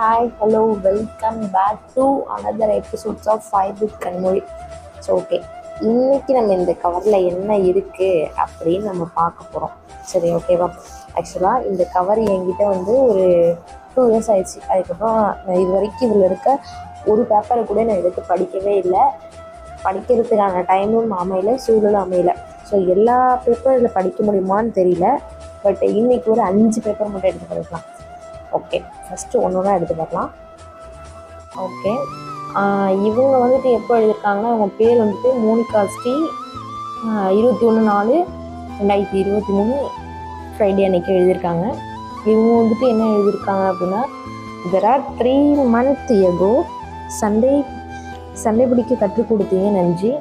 Hi, hello, welcome back to another episodes of 5 with Kanmuri. So okay, இன்றைக்கி நம்ம இந்த கவரில் என்ன இருக்குது அப்படின்னு நம்ம பார்க்க போகிறோம். சரி, ஓகேவா? ஆக்சுவலாக இந்த கவர் என்கிட்ட வந்து ஒரு 2 years ஆயிடுச்சு. அதுக்கப்புறம் நான் இது வரைக்கும் இதில் இருக்க ஒரு பேப்பரை கூட நான் எடுத்து படிக்கவே இல்லை. படிக்கிறதுக்கான டைமும் அமையல, சூழலும் அமையல. ஸோ எல்லா பேப்பரும் இதில் படிக்க முடியுமான்னு தெரியல. பட் இன்றைக்கி ஒரு 5 பேப்பர் மட்டும் எடுத்து படிக்கலாம். ஓகே, ஃபஸ்ட்டு ஒன்று எடுத்து பார்க்கலாம். ஓகே, இவங்க வந்துட்டு எப்போ எழுதியிருக்காங்கன்னா, அவங்க பேர் வந்துட்டு மோனிகா ஸ்ரீ. 21/4/2023 ஃப்ரைடே அன்றைக்கி எழுதியிருக்காங்க. இவங்க வந்துட்டு என்ன எழுதியிருக்காங்க அப்படின்னா, தெர் ஆர் 3 months ago சண்டை பிடிக்க கற்றுக் கொடுத்தீங்க, நன்றி.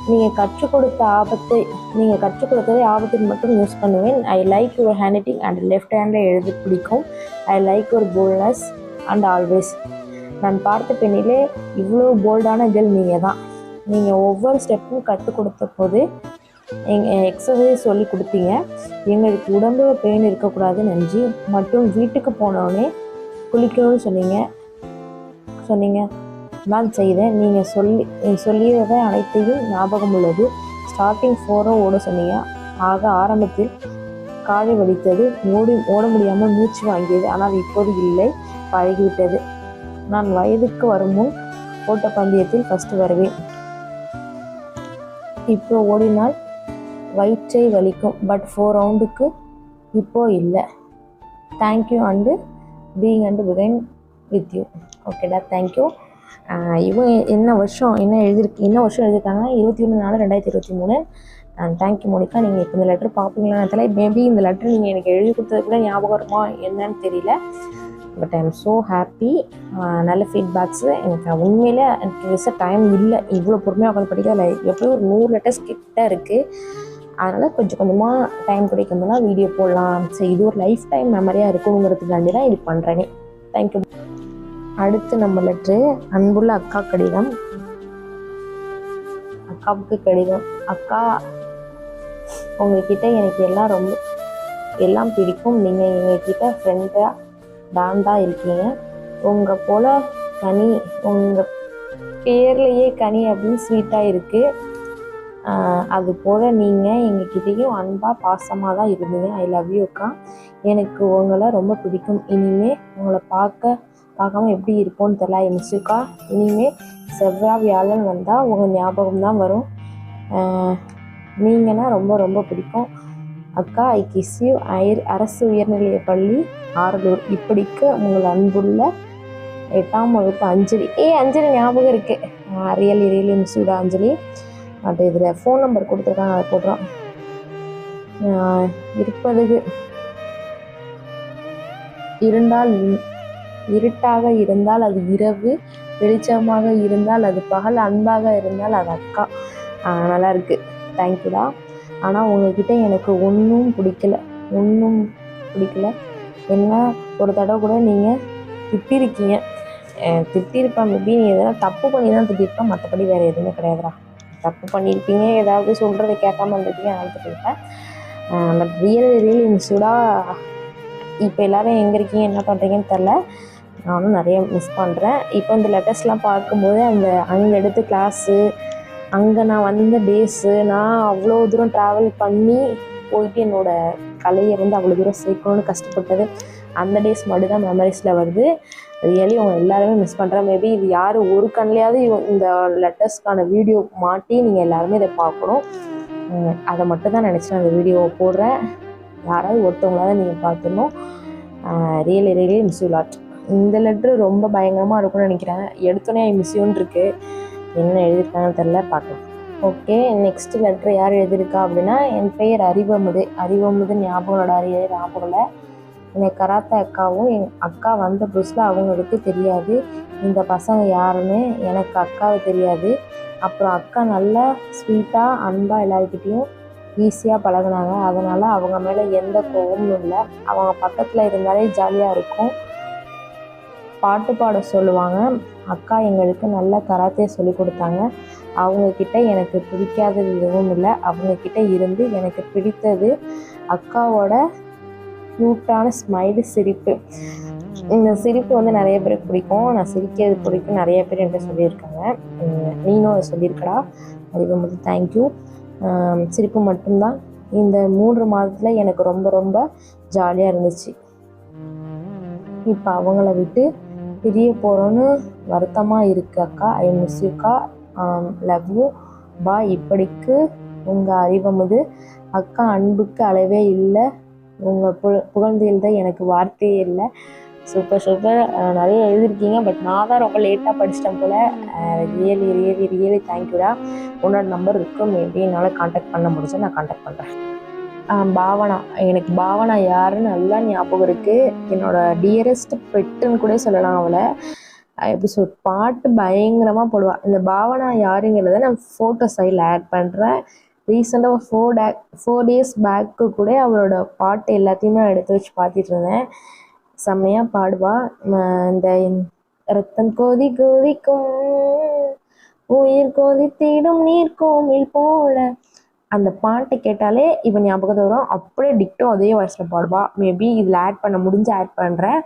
நீங்கள் கற்றுக் கொடுத்ததை ஆபத்துக்கு மட்டும் யூஸ் பண்ணுவேன். I like your hand writing and left handle எழுத பிடிக்கும். I like your boldness and always. நான் பார்த்த பெண்ணிலே இவ்வளோ போல்டான கேர்ள் நீங்கள் தான். நீங்கள் ஒவ்வொரு ஸ்டெப்பும் கற்றுக் கொடுத்த போது எக்ஸசைஸ் சொல்லி கொடுத்தீங்க. எங்களுக்கு உடம்பு பெயின் இருக்கக்கூடாது, நன்றி. மற்றும் வீட்டுக்கு போனோடனே குளிக்கணும்னு சொன்னீங்க நான் செய்தேன். நீங்கள் சொல்லியதை அனைத்தையும் ஞாபகம் உள்ளது. ஸ்டார்டிங் 4 ஓட சொன்னீங்க. ஆரம்பத்தில் காலை வலித்தது, ஓட முடியாமல் மூச்சு வாங்கியது. ஆனால் இப்போது இல்லை, பழகிவிட்டது. நான் வயதுக்கு வரும் முன் ஓட்டப்பந்தயத்தில் ஃபஸ்ட்டு வருவேன். இப்போ ஓடினால் வயிற்றை வலிக்கும், பட் 4 ரவுண்டுக்கு இப்போ இல்லை. Thank you and being and be kind with you. ஓகேடா, தேங்க்யூ. இவங்க என்ன வருஷம் எழுதியிருக்காங்க, 21/4/2023. Thank you Monica. நீங்கள் இப்போ இந்த லெட்டர் பார்ப்பீங்களான்னு தெரியல. மேபி இந்த லெட்டர் நீங்கள் எனக்கு எழுதி கொடுத்தது கூட ஞாபகம் வருமா என்னன்னு தெரியல. But I am so happy. நல்ல ஃபீட்பேக்ஸு. எனக்கு உண்மையிலே எனக்கு விச டைம் இல்லை இவ்வளோ பொறுமையாக உட்காந்து படிக்கல. எப்படியும் ஒரு 100 letters கிட்ட இருக்குது. அதனால் கொஞ்சம் கொஞ்சமாக டைம் கிடைக்கும்போதுலாம் வீடியோ போடலாம். சரி, இது ஒரு லைஃப் டைம் மெமரியாக இருக்குங்கிறதுக்காண்டி தான் இது பண்ணுறேனே. தேங்க்யூ. அடுத்து நம்ம லெட்ரு, அன்புள்ள அக்கா கடிதம். அக்காவுக்கு கடிதம். அக்கா, உங்ககிட்ட எனக்கு எல்லாம் பிடிக்கும். நீங்கள் எங்ககிட்ட ஃப்ரெண்டாக டாண்டாக இருக்கீங்க. உங்கள் போல் கனி, உங்கள் பேர்லேயே கனி அப்படின்னு ஸ்வீட்டாக இருக்குது. அது போல் நீங்கள் எங்ககிட்டையும் அன்பாக பாசமாக தான் இருந்தீங்க. ஐ லவ் யூ அக்கா. எனக்கு உங்களை ரொம்ப பிடிக்கும். இனிமேல் உங்களை பார்க்காம எப்படி இருப்போன்னு தெரியல. ஐ மிஸ் யூ அக்கா. இனிமேல் செவ்வாய் வியாழன் வந்தால் உங்கள் ஞாபகம் தான் வரும். நீங்கன்னா ரொம்ப ரொம்ப பிடிக்கும் அக்கா. ஐ கிஸ் யூ. அரசு உயர்நிலைப்பள்ளி ஆரலூர். இப்படிக்க உங்கள் அன்புள்ள 8ஆம் வகுப்பு அஞ்சலி. அஞ்சலி ஞாபகம் இருக்குது. ரியலி மிஸ் யூடா அஞ்சலி. அது இதில் ஃபோன் நம்பர் கொடுத்துருக்காங்க, அதை போடுறோம். இருட்டாக இருந்தால் அது இரவு, வெளிச்சமாக இருந்தால் அது பகல், அன்பாக இருந்தால் அது அக்கா. நல்லா இருக்குது, தேங்க்யூடா. ஆனால் உங்ககிட்ட எனக்கு ஒன்றும் பிடிக்கல. என்ன ஒரு தடவை கூட நீங்கள் திட்டிருப்பேன். மேபி நீ எதனா தப்பு பண்ணி தான் திட்டிருப்பேன், மற்றபடி வேறு எதுவுமே கிடையாதுடா. தப்பு பண்ணியிருப்பீங்க, ஏதாவது சொல்கிறத கேட்காம இருந்திருப்பீங்க, அதனால திட்டிருப்பேன். But really மிஸ்ஸுடாக. இப்போ எல்லோரும் எங்கே இருக்கீங்க, என்ன பண்ணுறீங்கன்னு தெரில. நானும் நிறைய மிஸ் பண்ணுறேன். இப்போ இந்த லெட்டர்ஸ்லாம் பார்க்கும்போது அங்கே எடுத்த கிளாஸு, அங்கே நான் வந்த டேஸு, நான் அவ்வளோ தூரம் ட்ராவல் பண்ணி போயிட்டு என்னோடய கலையை வந்து அவ்வளோ தூரம் சேர்க்கணும்னு கஷ்டப்பட்டது, அந்த டேஸ் மட்டும் தான் மெமரிஸில் வருது. ரியலி அவங்க எல்லாருமே மிஸ் பண்ணுறேன். மேபி இது யார் ஒரு கண்ணிலையாவது இந்த லெட்டர்ஸ்க்கான வீடியோ மாட்டி நீங்கள் எல்லாருமே இதை பார்க்கணும். அதை மட்டும் தான் நினச்சி நான் அந்த வீடியோவை போடுறேன். யாராவது ஒருத்தவங்களாவது நீங்கள் பார்த்துடணும். Really miss you lot. இந்த லெட்ரு ரொம்ப பயங்கரமாக இருக்கும்னு நினைக்கிறேன். எடுத்தோன்னே மிஸ் யூன்னு இருக்குது. என்ன எழுதியிருக்காங்கன்னு தெரில, பார்க்கலாம். ஓகே, நெக்ஸ்ட் லெட்ரு யார் எழுதியிருக்கா அப்படின்னா, என் பெயர் அறிவமுது ஞாபகம் இல்லை. எனக்கு கராத்தே அக்காவும் அக்கா வந்த புதுசில் அவங்களுக்கு தெரியாது இந்த பசங்க யாருன்னு. எனக்கு அக்காவை தெரியாது. அப்புறம் அக்கா நல்லா ஸ்வீட்டாக அன்பாக எல்லாருக்கிட்டேயும் ஈஸியாக பழகினாங்க. அதனால் அவங்க மேலே எந்த கோபமும் இல்லை. அவங்க பக்கத்தில் இருந்தாலே ஜாலியாக இருக்கும். பாட்டு பாட சொல்லுவாங்க. அக்கா எங்களுக்கு நல்ல கராத்தே சொல்லி கொடுத்தாங்க. அவங்கக்கிட்ட எனக்கு பிடிக்காதது எதுவும் இல்லை. அவங்கக்கிட்ட இருந்து எனக்கு பிடித்தது அக்காவோட க்யூட்டான ஸ்மைலு, சிரிப்பு. இந்த சிரிப்பு வந்து நிறைய பேருக்கு பிடிக்கும். நான் சிரிக்கிறது பிடிக்கும் நிறைய பேர் என்கிட்ட சொல்லியிருக்காங்க. நீனும் அதை சொல்லியிருக்கடா, அதுக்கு வந்து தேங்க்யூ. சிரிப்பு மட்டும்தான் இந்த 3 மாதத்தில் எனக்கு ரொம்ப ரொம்ப ஜாலியாக இருந்துச்சு. இப்போ அவங்கள விட்டு பிரிய போகிறோன்னு வருத்தமாக இருக்கு அக்கா. ஐ மிஸ் யூக்கா, லவ் யூ பா. இப்படிக்கு உங்கள் அறிவமுது அக்கா, அன்புக்கு அளவே இல்லை, உங்கள் புகழ்ந்தெழுத எனக்கு வார்த்தையே இல்லை. சூப்பர் சூப்பர், நிறைய எழுதியிருக்கீங்க. பட் நான் தான் ரொம்ப லேட்டாக படிச்சிட்டேன் போல். ரியலி ரியலி ரியலி தேங்க்யூடா. உன்னோட நம்பர் இருக்கும், மேபி என்னால் காண்டாக்ட் பண்ண முடிஞ்சா நான் காண்டாக்ட் பண்ணுறேன். பாவனா, எனக்கு பாவனா யாருன்னு நல்லா ஞாபகம் இருக்குது. என்னோட டியரஸ்ட் பெட்டுன்னு கூட சொல்லலாம் அவளை. எப்படி பாட்டு பயங்கரமாக போடுவாள். இந்த பாவனா யாருங்கிறத நான் ஃபோட்டோ சைடில் ஆட் பண்ணுறேன். ரீசெண்டாக 4 days பேக்கு கூட அவளோட பாட்டு எல்லாத்தையுமே எடுத்து வச்சு பார்த்துட்டு இருந்தேன். செம்மையாக பாடுவா. இந்த ரத்தம் கோதி கோதிக்கும் உயிர் கோதித்திடும் நீர் கோமில் போல, அந்த பாட்டை கேட்டாலே இவன் ஞாபகத்தை வரும். அப்படியே டிக்டோ அதே வாய்ஸில் பாடுவா. மேபி இதில் ஆட் பண்ண முடிஞ்சு ஆட் பண்ணுறேன்.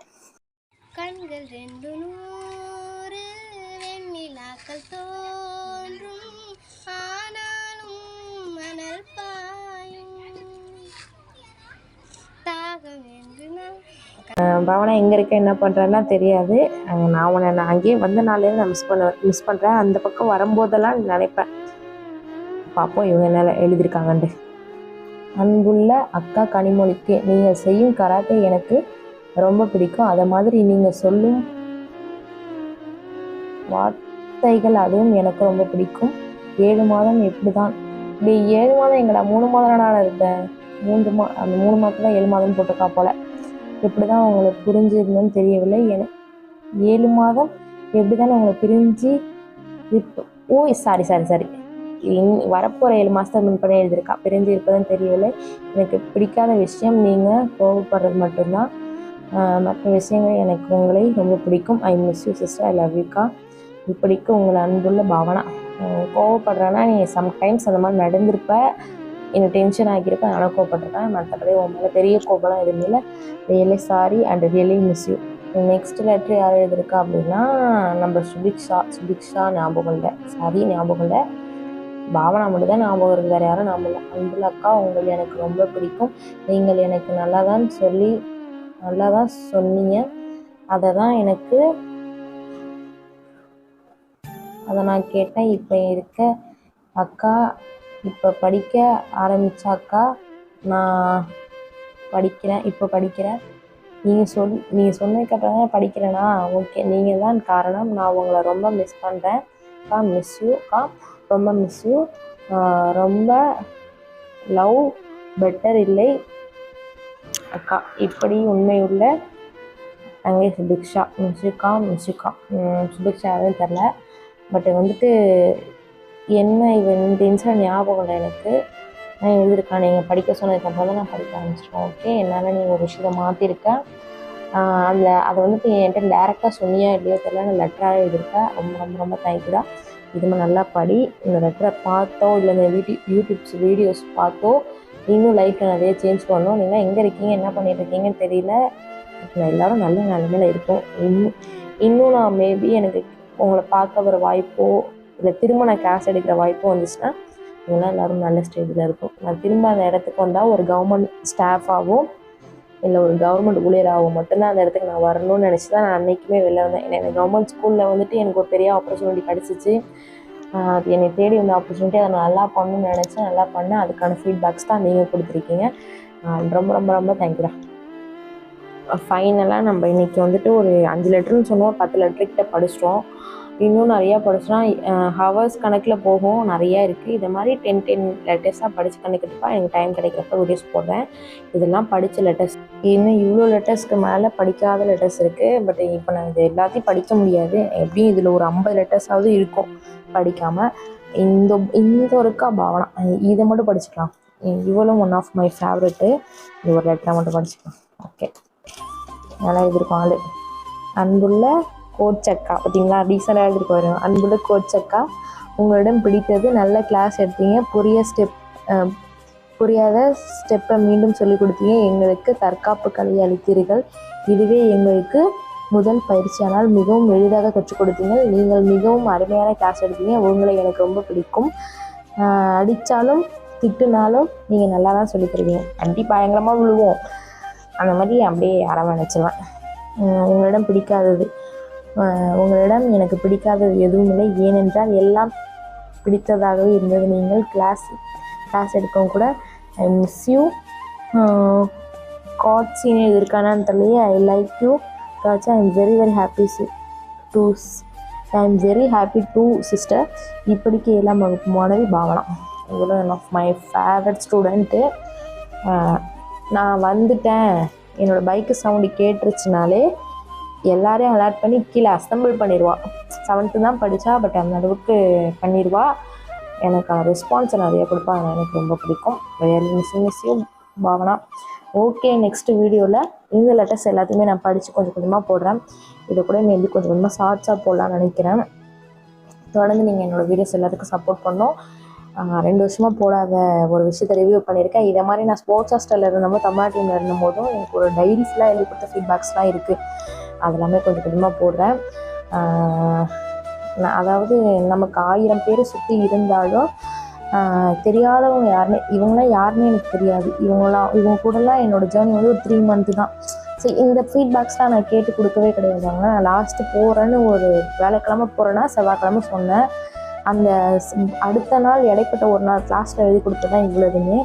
கண்கள் 2 நூறு வெண்ணிலாக்கள் தோன்றும், ஆனாலும் மணல் பாயும் தாகம் என்று பாவனா எங்கே இருக்க, என்ன பண்ணுறேன்னா தெரியாது. நான் உன்னை அங்கேயே வந்த நாள்லேருந்து நான் மிஸ் பண்ணுறேன். அந்த பக்கம் வரும்போதெல்லாம் நினைப்பேன், பார்ப்போம் இவங்க என்ன எழுதியிருக்காங்கன்ட்டு. அன்புள்ள அக்கா கனிமொழிக்கு, நீங்கள் செய்யும் கராத்தே எனக்கு ரொம்ப பிடிக்கும். அதை மாதிரி நீங்கள் சொல்லும் வார்த்தைகள் அதுவும் எனக்கு ரொம்ப பிடிக்கும். 7 மாதம் எப்படி தான் இப்படி 7 மாதம் எங்கடா 3 மாதம் நான் இருந்தேன். அந்த 3 மாதத்தில் 7 மாதம் போட்டிருக்கா போல். எப்படி தான் உங்களுக்கு புரிஞ்சிருந்தோன்னு தெரியவில்லை. எனக்கு 7 மாதம் எப்படி தான் உங்களை பிரிஞ்சு இப்போ சாரி வரப்போகிற 7 மாதத்தை மின் பண்ணி எழுதியிருக்கா. பிரிஞ்சு இருப்பதுன்னு தெரியவில்லை. எனக்கு பிடிக்காத விஷயம் நீங்கள் கோவப்படுறது மட்டும்தான். மற்ற விஷயங்கள் எனக்கு உங்களை ரொம்ப பிடிக்கும். I miss you sister, I love யூக்கா. இப்படிக்கு உங்களை அன்புள்ள பாவனா. கோவப்படுறேன்னா நீ சம்டைம்ஸ் அந்த மாதிரி நடந்திருப்ப, எனக்கு டென்ஷன் ஆகியிருப்பேன், அதனால் கோவப்பட்டிருக்கேன். மற்றபடி உன் மேலே பெரிய கோபம்லாம் எதுவும் இல்லை. Really sorry and really miss you. Next letter யார் எழுதியிருக்கா அப்படின்னா நம்ம சுபிக்ஷா ஞாபகம் இல்லை, ஞாபகம் இல்லை. பாவனா மட்டும் தான் ஞாபகம் இருக்குது, வேறு யாரும் ஞாபகம் இல்லை. அன்புள்ள அக்கா, உங்கள் எனக்கு ரொம்ப பிடிக்கும். நீங்கள் எனக்கு நல்லா தான் சொன்னீங்க. அதை நான் கேட்டேன். இப்போ இருக்க அக்கா இப்போ படிக்க ஆரம்பித்தாக்கா, நான் படிக்கிறேன். நீங்கள் சொன்னதுக்கப்புறம் தான் படிக்கிறேனா? ஓகே, நீங்கள் தான் காரணம். நான் உங்களை ரொம்ப மிஸ் பண்ணுறேன் அக்கா. மிஸ் யூ அக்கா, ரொம்ப மிஸ் யூ. ரொம்ப லவ், பெட்டர் இல்லை அக்கா. இப்படி உண்மையுள்ள அங்கே சுபிக்ஷா. மிஸ்யூக்கா. சுபிக்ஷா யாருன்னு தெரில. பட் வந்துட்டு என்ன இந்த இன்சிடென்ட் ஞாபகம் இல்லை எனக்கு. நான் எழுதியிருக்கேன், நீங்கள் படிக்க சொன்னதுக்கப்புறம் தான் நான் படிக்க ஆரம்பிச்சிட்டேன். ஓகே, என்னால் நீங்கள் ஒரு விஷயத்தை மாற்றிருக்கேன். அதை வந்துட்டு என்கிட்ட டேரெக்டாக சொன்னியா இல்லையோ தெரியல, நான் லெட்டராக எழுதியிருக்கேன். ரொம்ப ரொம்ப ரொம்ப தேங்க்யூடா. இதுமே நல்லா படி. இந்த லெட்டரை பார்த்தோ இல்லை இந்த யூடியூப்ஸ் வீடியோஸ் பார்த்தோ இன்னும் லைஃப்பில் நிறைய சேஞ்ச் பண்ணணும். நீங்கள் எங்கே இருக்கீங்க, என்ன பண்ணிட்டு இருக்கீங்கன்னு தெரியல. எல்லோரும் நல்ல நிலைமையில் இருக்கும். இன்னும் நான் மேபி எனக்கு உங்களை பார்க்க வர வாய்ப்போ இல்லை திரும்ப நான் கிளாஸ் எடுக்கிற வாய்ப்போ வந்துச்சுன்னா இவங்களாம் எல்லோரும் நல்ல ஸ்டேஜில் இருக்கும். நான் திரும்ப அந்த இடத்துக்கு வந்தால் ஒரு கவர்மெண்ட் ஸ்டாஃபாகவோ இல்லை ஒரு கவர்மெண்ட் ஊழியராகவும் மட்டும்தான் அந்த இடத்துக்கு நான் வரணும்னு நினச்சி தான் நான் அன்றைக்குமே வெளில வந்தேன். எனக்கு கவர்மெண்ட் ஸ்கூலில் வந்துட்டு எனக்கு ஒரு பெரிய ஆப்பர்ச்சுனிட்டி கிடச்சிச்சு. அது என்னை தேடி வந்த ஆப்பர்ச்சுனிட்டி. அதை நான் நல்லா பண்ணணும்னு நினச்சேன், நல்லா பண்ணேன். அதுக்கான ஃபீட்பேக்ஸ் தான் நீங்கள் கொடுத்துருக்கீங்க. ரொம்ப ரொம்ப ரொம்ப தேங்க்யூடா. ஃபைனலாக நம்ம இன்றைக்கி வந்துட்டு ஒரு 5 லெட்டர்னு சொன்னோம், 10 லெட்டர்கிட்ட படிச்சிட்டோம். இன்னும் நிறையா படிச்சோன்னா ஹவர்ஸ் கணக்கில் போகும், நிறையா இருக்குது. இது மாதிரி 10 லெட்டர்ஸாக படித்து கணக்கிட்டுப்பா. எனக்கு டைம் கிடைக்கிறப்ப வீடியோஸ் போடுறேன். இதெல்லாம் படித்த லெட்டர்ஸ். இன்னும் இவ்வளோ லெட்டர்ஸ்க்கு மேலே படிக்காத லெட்டர்ஸ் இருக்குது. பட் இப்போ நான் இது எல்லாத்தையும் படிக்க முடியாது. எப்படியும் இதில் ஒரு 50 லெட்டர்ஸாவது இருக்கும் படிக்காமல். இந்த ஒருக்கா பாவனா, இதை மட்டும் படிச்சுக்கலாம். இவளும் ஒன் ஆஃப் மை ஃபேவரெட்டு. இது ஒரு லெட்டரை மட்டும் படிச்சுக்கலாம். ஓகே, நல்லா எழுதியிருக்கோம் ஆள். அன்புள்ள கோச்சக்கா, பார்த்தீங்களா, டீசெண்டாக எழுதிருக்கு வரும். அன்புள்ள கோச்சக்கா, உங்களிடம் பிடித்தது நல்ல கிளாஸ் எடுத்தீங்க, புரியாத ஸ்டெப்பை மீண்டும் சொல்லிக் கொடுத்தீங்க, எங்களுக்கு தற்காப்பு கலை அளித்தீர்கள். இதுவே எங்களுக்கு முதல் பயிற்சியானால் மிகவும் எளிதாக கற்றுக் கொடுத்தீங்க. நீங்கள் மிகவும் அருமையான கிளாஸ் எடுத்தீங்க. உங்களை எனக்கு ரொம்ப பிடிக்கும். அடித்தாலும் திட்டுனாலும் நீங்கள் நல்லா தான் சொல்லி தருவீங்க. அடி பயங்கரமாக விழுவோம், அந்த மாதிரி அப்படியே அரவணைச்சிருவேன். உங்களிடம் பிடிக்காதது உங்களிடம் எனக்கு பிடிக்காதது எதுவும் இல்லை. ஏனென்றால் எல்லாம் பிடித்ததாகவே இருந்தது. நீங்கள் கிளாஸ் எடுக்கவும் கூட ஐ மிஸ் யூ. காட்ஸின்னு இருக்கானான்னு தெரியல. I like you God's. I am very happy to sister. இப்படிக்கு 7ஆம் வகுப்பு மாணவி பாவனா. இவ்வளோ one of my favourite student. நான் வந்துட்டேன், என்னோடய பைக்கு சவுண்டு கேட்டுருச்சுனாலே எல்லாரையும் அலர்ட் பண்ணி கீழே அசம்பிள் பண்ணிடுவா. 7th தான் படித்தா, பட் அந்த அளவுக்கு பண்ணிடுவா. எனக்கான ரெஸ்பான்ஸை நிறைய கொடுப்பா. எனக்கு ரொம்ப பிடிக்கும். Miss you Bhavana. Okay, next வீடியோவில் இந்த லெட்டர்ஸ் எல்லாத்தையுமே நான் படித்து கொஞ்சம் கொஞ்சமாக போடுறேன். இதை கூட மேபி கொஞ்சம் கொஞ்சமாக ஷார்ட்ஸாக போடலான்னு நினைக்கிறேன். தொடர்ந்து நீங்கள் என்னோடய வீடியோஸ் எல்லாத்துக்கும் சப்போர்ட் பண்ணோம். 2 வருஷமாக போடாத ஒரு விஷயத்தை ரிவ்யூ பண்ணியிருக்கேன். இதை மாதிரி நான் ஸ்போர்ட்ஸ் ஹாஸ்டலில் இருந்தபோது, தமிழ் டீமில் இருந்தபோதும் எனக்கு ஒரு டைரிஸ்லாம் எழுதி கொடுத்த ஃபீட்பேக்ஸ்லாம் இருக்குது. அதெல்லாமே கொஞ்சம் கொஞ்சமாக போடுறேன். அதாவது நமக்கு 1000 பேர் சுற்றி இருந்தாலும் தெரியாதவங்க யாருமே, இவங்களாம் யாருமே எனக்கு தெரியாது. இவங்க கூடலாம் என்னோடய ஜேர்னி வந்து ஒரு 3 month தான். ஸோ இந்த ஃபீட்பேக்ஸ்லாம் நான் கேட்டு கொடுக்கவே கிடையாதுங்க. நான் லாஸ்ட்டு போகிறேன்னு ஒரு வேலைக்கிழமை போகிறேன்னா செவ்வாய்க்கிழமை சொன்னேன். அந்த அடுத்த நாள் இடைப்பட்ட ஒரு நாள் கிளாஸில் எழுதி கொடுத்ததான் இவ்வளோதுமே.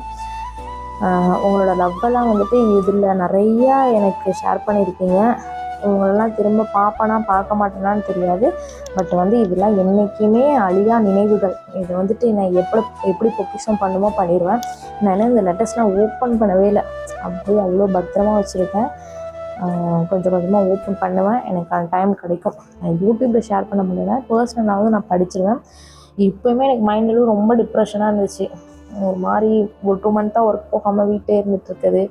உங்களோட லவ்வெல்லாம் வந்துட்டு இதில் நிறையா எனக்கு ஷேர் பண்ணியிருக்கீங்க. உங்களெல்லாம் திரும்ப பார்ப்பேனா பார்க்க மாட்டேனான்னு தெரியாது. பட் வந்து இதெல்லாம் என்றைக்குமே அழியா நினைவுகள். இது வந்துட்டு நான் எப்படி பொக்கிஷம் பண்ணுமோ பண்ணிடுவேன். நான் இந்த லெட்டர்ஸ்லாம் ஓப்பன் பண்ணவே இல்லை, அப்படியே அவ்வளோ பத்திரமா வச்சுருக்கேன். கொஞ்சம் கொஞ்சமாக ஓப்பன் பண்ணுவேன், எனக்கு டைம் கிடைக்கும். நான் யூடியூப்பில் ஷேர் பண்ண முடியல, பர்சனலாகவும் நான் படிச்சிருவேன். இப்போயுமே எனக்கு மைண்டிலும் ரொம்ப டிப்ரெஷனாக இருந்துச்சு. ஒரு மாதிரி ஒரு 2 month ஒர்க் போகாமல் வீட்டிலே இருந்துகிட்ருக்குது.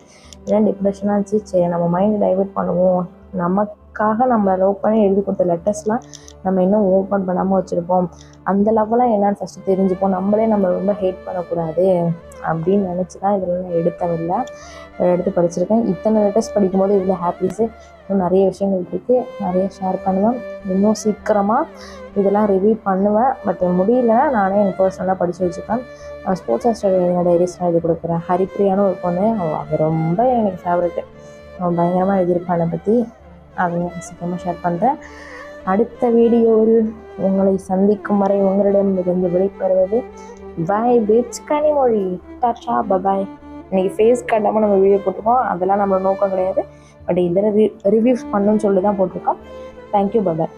ஏன்னா டிப்ரெஷனாக இருந்துச்சு. சரி, நம்ம மைண்டை டைவெர்ட் பண்ணுவோம். நமக்காக நம்ம லவ் பண்ணி எழுதி கொடுத்த லெட்டர்ஸ்லாம் நம்ம இன்னும் ஓப்பன் பண்ணாமல் வச்சுருப்போம். அந்த லெவலாம் என்னன்னு ஃபஸ்ட்டு தெரிஞ்சுப்போம். நம்மளே நம்ம ரொம்ப ஹேட் பண்ணக்கூடாது அப்படின்னு நினச்சி தான் இதில் நான் எடுத்து படிச்சிருக்கேன். இத்தனை லெட்டர்ஸ் படிக்கும்போது இதில் ஹாப்பிஸு இன்னும் நிறைய விஷயங்கள் இருக்குது, நிறைய ஷேர் பண்ணுவேன். இன்னும் சீக்கிரமாக இதெல்லாம் ரிவ்யூ பண்ணுவேன். பட் முடியலன்னா நானே எனக்கு பர்சனலாக படித்து வச்சுப்பேன். ஸ்போர்ட்ஸ் ஹாஸ்டல் டைரிஸ்லாம் எழுதி கொடுக்குறேன். ஹரிப்ரியான்னு ஒரு பொண்ணு, அவள் ரொம்ப எனக்கு ஃபேவரெட்டு. அவன் பயங்கரமாக எழுதியிருப்பான் அதை பற்றி. அதை சீக்கிரமாக ஷேர் பண்ணுறேன். அடுத்த வீடியோவில் உங்களை சந்திக்கும் வரை உங்களிடமிருந்து விடைபெறுவது bye bits Kanimozhi. Tata bye bye. இன்றைக்கி ஃபேஸ் காட்டாமல் நம்ம வீடியோ போட்டிருக்கோம், அதெல்லாம் நம்ம நோக்கம் கிடையாது. பட் இதில் ரிவ்யூஸ் பண்ணணும்னு சொல்லி தான் போட்டிருக்கோம். Thank you, bye bye.